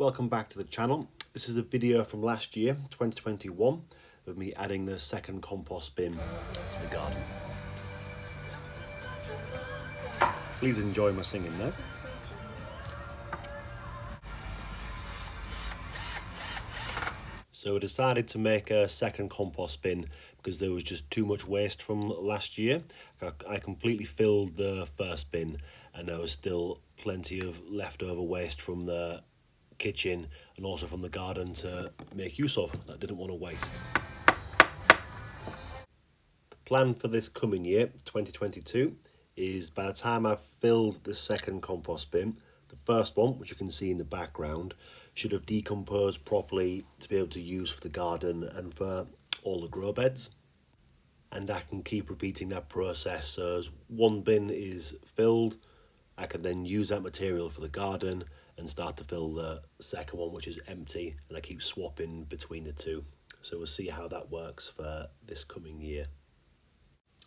Welcome back to the channel. This is a video from last year, 2021, of me adding the second compost bin to the garden. Please enjoy my singing there. So I decided to make a second compost bin because there was just too much waste from last year. I completely filled the first bin and there was still plenty of leftover waste from the kitchen and also from the garden to make use of that I didn't want to waste. The plan for this coming year, 2022, is by the time I've filled the second compost bin, the first one, which you can see in the background, should have decomposed properly to be able to use for the garden and for all the grow beds. And I can keep repeating that process, so as one bin is filled, I can then use that material for the garden and start to fill the second one, which is empty, and I keep swapping between the two. So we'll see how that works for this coming year.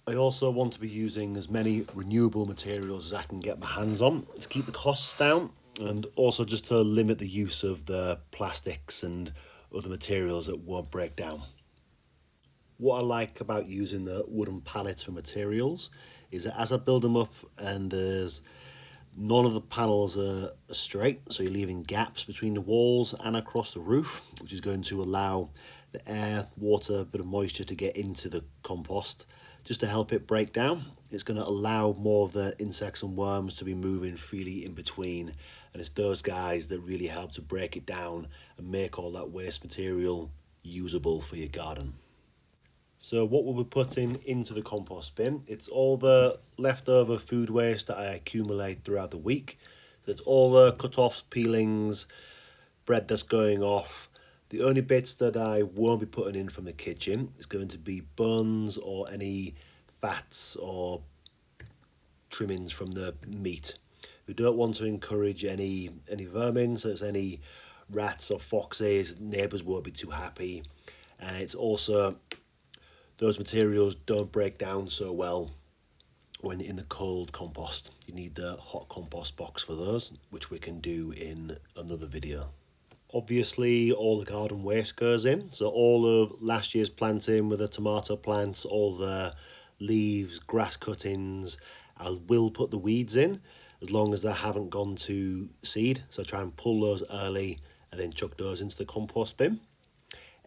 I also want to be using as many renewable materials as I can get my hands on to keep the costs down, and also just to limit the use of the plastics and other materials that won't break down. What I like about using the wooden pallets for materials is that as I build them up and none of the panels are straight, so you're leaving gaps between the walls and across the roof, which is going to allow the air, water, a bit of moisture to get into the compost just to help it break down. It's going to allow more of the insects and worms to be moving freely in between, and it's those guys that really help to break it down and make all that waste material usable for your garden. So what we'll be putting into the compost bin, it's all the leftover food waste that I accumulate throughout the week. So it's all the cut-offs, peelings, bread that's going off. The only bits that I won't be putting in from the kitchen is going to be bones or any fats or trimmings from the meat. We don't want to encourage any vermin, so it's any rats or foxes, neighbours won't be too happy. And it's also, those materials don't break down so well when in the cold compost. You need the hot compost box for those, which we can do in another video. Obviously, all the garden waste goes in. So all of last year's planting with the tomato plants, all the leaves, grass cuttings, I will put the weeds in as long as they haven't gone to seed. So try and pull those early and then chuck those into the compost bin.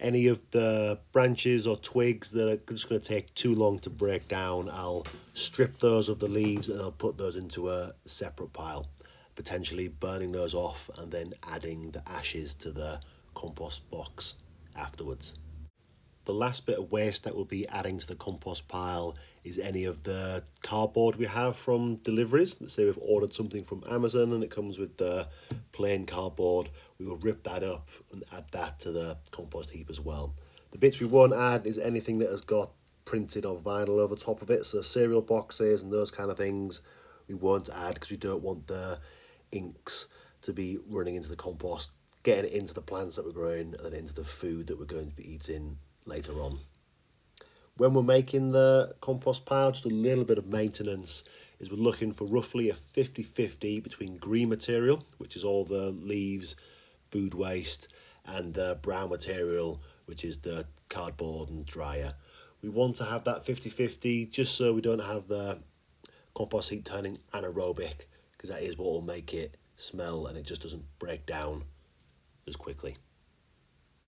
Any of the branches or twigs that are just going to take too long to break down, I'll strip those of the leaves and I'll put those into a separate pile, potentially burning those off and then adding the ashes to the compost box afterwards. The last bit of waste that we'll be adding to the compost pile is any of the cardboard we have from deliveries. Let's say we've ordered something from Amazon and it comes with the plain cardboard. We will rip that up and add that to the compost heap as well. The bits we won't add is anything that has got printed or vinyl over top of it. So cereal boxes and those kind of things we won't add because we don't want the inks to be running into the compost, getting it into the plants that we're growing and then into the food that we're going to be eating later on. When we're making the compost pile, just a little bit of maintenance is we're looking for roughly a 50-50 between green material, which is all the leaves, food waste, and the brown material, which is the cardboard and dryer. We want to have that 50-50 just so we don't have the compost heap turning anaerobic, because that is what will make it smell and it just doesn't break down as quickly.